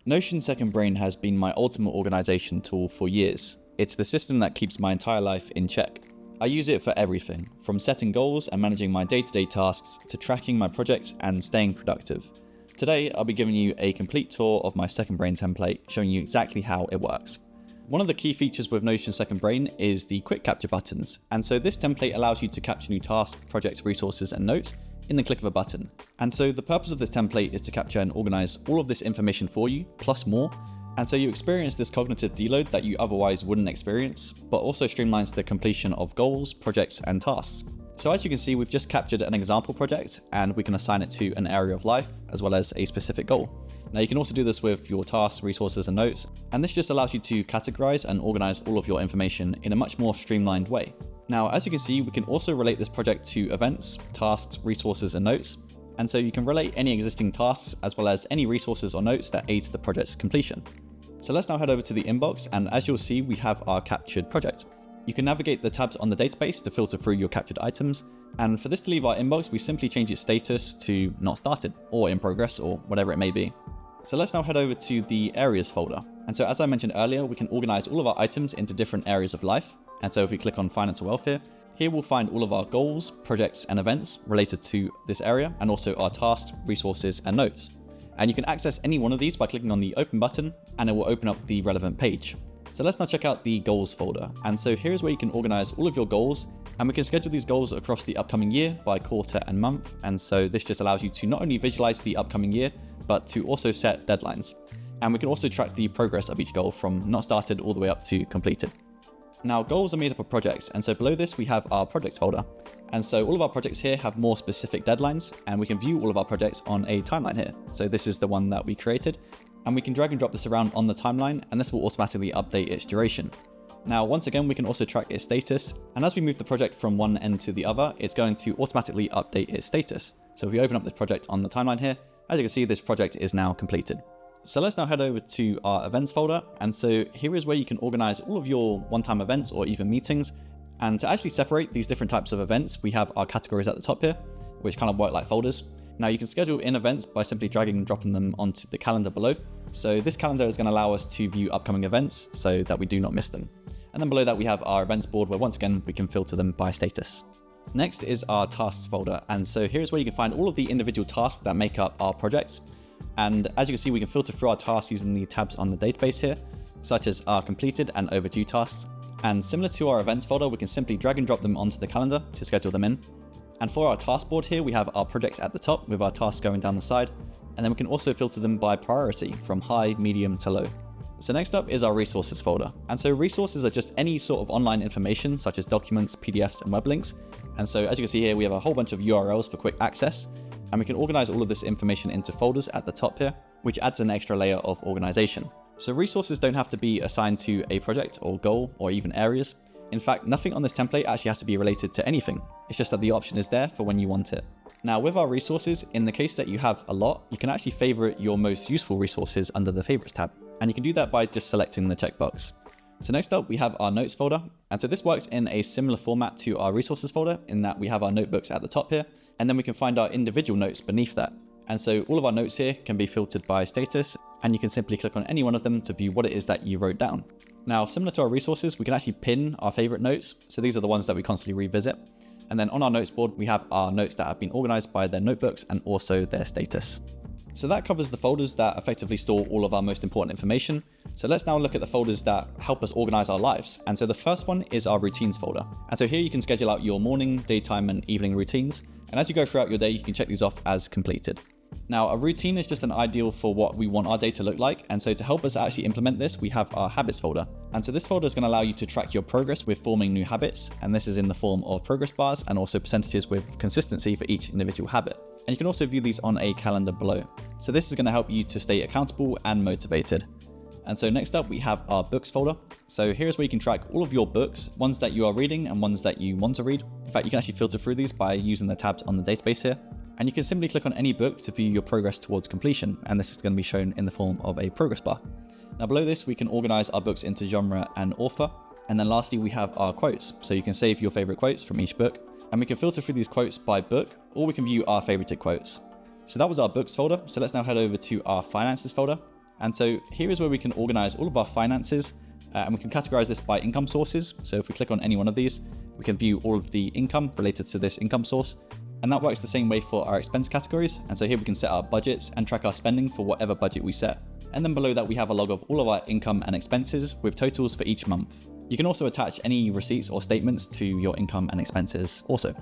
Notion Second Brain has been my ultimate organization tool for years. It's the system that keeps my entire life in check. I use it for everything, from setting goals and managing my day-to-day tasks to tracking my projects and staying productive. Today, I'll be giving you a complete tour of my Second Brain template, showing you exactly how it works. One of the key features with Notion Second Brain is the quick capture buttons, and so this template allows you to capture new tasks, projects, resources, and notes in the click of a button. And so the purpose of this template is to capture and organize all of this information for you, plus more, and so you experience this cognitive deload that you otherwise wouldn't experience, but also streamlines the completion of goals, projects, and tasks. So as you can see, we've just captured an example project, and we can assign it to an area of life, as well as a specific goal. Now you can also do this with your tasks, resources, and notes, and this just allows you to categorize and organize all of your information in a much more streamlined way. Now, as you can see, we can also relate this project to events, tasks, resources, and notes. And so you can relate any existing tasks as well as any resources or notes that aids the project's completion. So let's now head over to the inbox, and as you'll see, we have our captured project. You can navigate the tabs on the database to filter through your captured items. And for this to leave our inbox, we simply change its status to not started or in progress or whatever it may be. So let's now head over to the areas folder. And so as I mentioned earlier, we can organize all of our items into different areas of life. And so if we click on finance and welfare, here we'll find all of our goals, projects, and events related to this area, and also our tasks, resources, and notes. And you can access any one of these by clicking on the open button, and it will open up the relevant page. So let's now check out the goals folder. And so here's where you can organize all of your goals, and we can schedule these goals across the upcoming year by quarter and month. And so this just allows you to not only visualize the upcoming year, but to also set deadlines. And we can also track the progress of each goal from not started all the way up to completed. Now, goals are made up of projects, and so below this we have our projects folder. And so all of our projects here have more specific deadlines, and we can view all of our projects on a timeline here. So this is the one that we created, and we can drag and drop this around on the timeline, and this will automatically update its duration. Now, once again, we can also track its status, and as we move the project from one end to the other, it's going to automatically update its status. So if we open up this project on the timeline here, as you can see, this project is now completed. So let's now head over to our events folder. And so here is where you can organize all of your one-time events or even meetings. And to actually separate these different types of events, we have our categories at the top here, which kind of work like folders. Now you can schedule in events by simply dragging and dropping them onto the calendar below. So this calendar is going to allow us to view upcoming events so that we do not miss them. And then below that we have our events board, where once again, we can filter them by status. Next is our tasks folder. And so here's where you can find all of the individual tasks that make up our projects. And as you can see, we can filter through our tasks using the tabs on the database here, such as our completed and overdue tasks. And similar to our events folder, we can simply drag and drop them onto the calendar to schedule them in. And for our task board here, we have our projects at the top with our tasks going down the side. And then we can also filter them by priority from high, medium to low. So next up is our resources folder. And so resources are just any sort of online information, such as documents, PDFs, and web links. And so as you can see here, we have a whole bunch of URLs for quick access. And we can organize all of this information into folders at the top here, which adds an extra layer of organization. So resources don't have to be assigned to a project or goal or even areas. In fact, nothing on this template actually has to be related to anything. It's just that the option is there for when you want it. Now with our resources, in the case that you have a lot, you can actually favorite your most useful resources under the favorites tab. And you can do that by just selecting the checkbox. So next up, we have our notes folder. And so this works in a similar format to our resources folder in that we have our notebooks at the top here. And then we can find our individual notes beneath that. And so all of our notes here can be filtered by status, and you can simply click on any one of them to view what it is that you wrote down. Now, similar to our resources, we can actually pin our favorite notes. So these are the ones that we constantly revisit. And then on our notes board, we have our notes that have been organized by their notebooks and also their status. So that covers the folders that effectively store all of our most important information. So let's now look at the folders that help us organize our lives. And so the first one is our routines folder. And so here you can schedule out your morning, daytime, and evening routines. And as you go throughout your day, you can check these off as completed. Now, a routine is just an ideal for what we want our day to look like. And so to help us actually implement this, we have our habits folder. And so this folder is going to allow you to track your progress with forming new habits. And this is in the form of progress bars and also percentages with consistency for each individual habit. And you can also view these on a calendar below. So this is going to help you to stay accountable and motivated. And so next up, we have our books folder. So here's where you can track all of your books, ones that you are reading and ones that you want to read. In fact, you can actually filter through these by using the tabs on the database here. And you can simply click on any book to view your progress towards completion. And this is going to be shown in the form of a progress bar. Now below this, we can organize our books into genre and author. And then lastly, we have our quotes. So you can save your favorite quotes from each book. And we can filter through these quotes by book, or we can view our favorited quotes. So that was our books folder. So let's now head over to our finances folder. And so here is where we can organize all of our finances, and we can categorize this by income sources. So if we click on any one of these, we can view all of the income related to this income source. And that works the same way for our expense categories. And so here we can set our budgets and track our spending for whatever budget we set. And then below that, we have a log of all of our income and expenses with totals for each month. You can also attach any receipts or statements to your income and expenses also.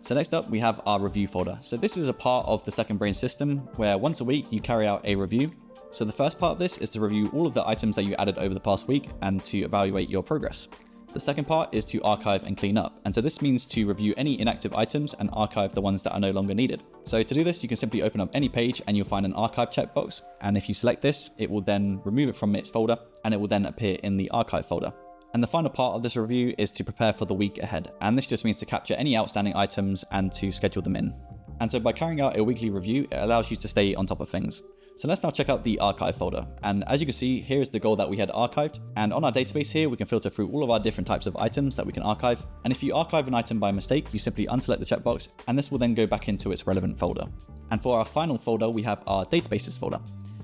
So next up, we have our review folder. So this is a part of the Second Brain system where once a week you carry out a review. So the first part of this is to review all of the items that you added over the past week and to evaluate your progress. The second part is to archive and clean up. And so this means to review any inactive items and archive the ones that are no longer needed. So to do this, you can simply open up any page and you'll find an archive checkbox. And if you select this, it will then remove it from its folder and it will then appear in the archive folder. And the final part of this review is to prepare for the week ahead. And this just means to capture any outstanding items and to schedule them in. And so by carrying out a weekly review, it allows you to stay on top of things. So let's now check out the archive folder. And as you can see, here is the goal that we had archived. And on our database here, we can filter through all of our different types of items that we can archive. And if you archive an item by mistake, you simply unselect the checkbox, and this will then go back into its relevant folder. And for our final folder, we have our databases folder.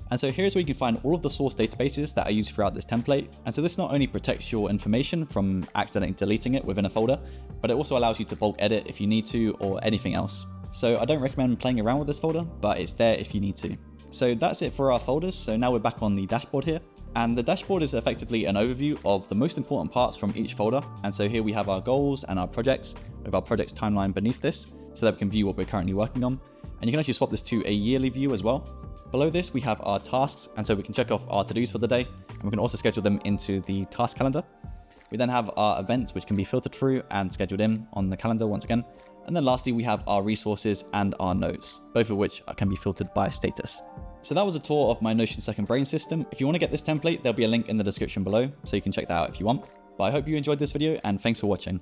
And so here's where you can find all of the source databases that are used throughout this template. And so this not only protects your information from accidentally deleting it within a folder, but it also allows you to bulk edit if you need to or anything else. So I don't recommend playing around with this folder, but it's there if you need to. So that's it for our folders. So now we're back on the dashboard here. And the dashboard is effectively an overview of the most important parts from each folder. And so here we have our goals and our projects with our projects timeline beneath this so that we can view what we're currently working on. And you can actually swap this to a yearly view as well. Below this, we have our tasks. And so we can check off our to-dos for the day. And we can also schedule them into the task calendar. We then have our events, which can be filtered through and scheduled in on the calendar once again. And then lastly, we have our resources and our notes, both of which can be filtered by status. So that was a tour of my Notion Second Brain system. If you want to get this template, there'll be a link in the description below, so you can check that out if you want. But I hope you enjoyed this video, and thanks for watching.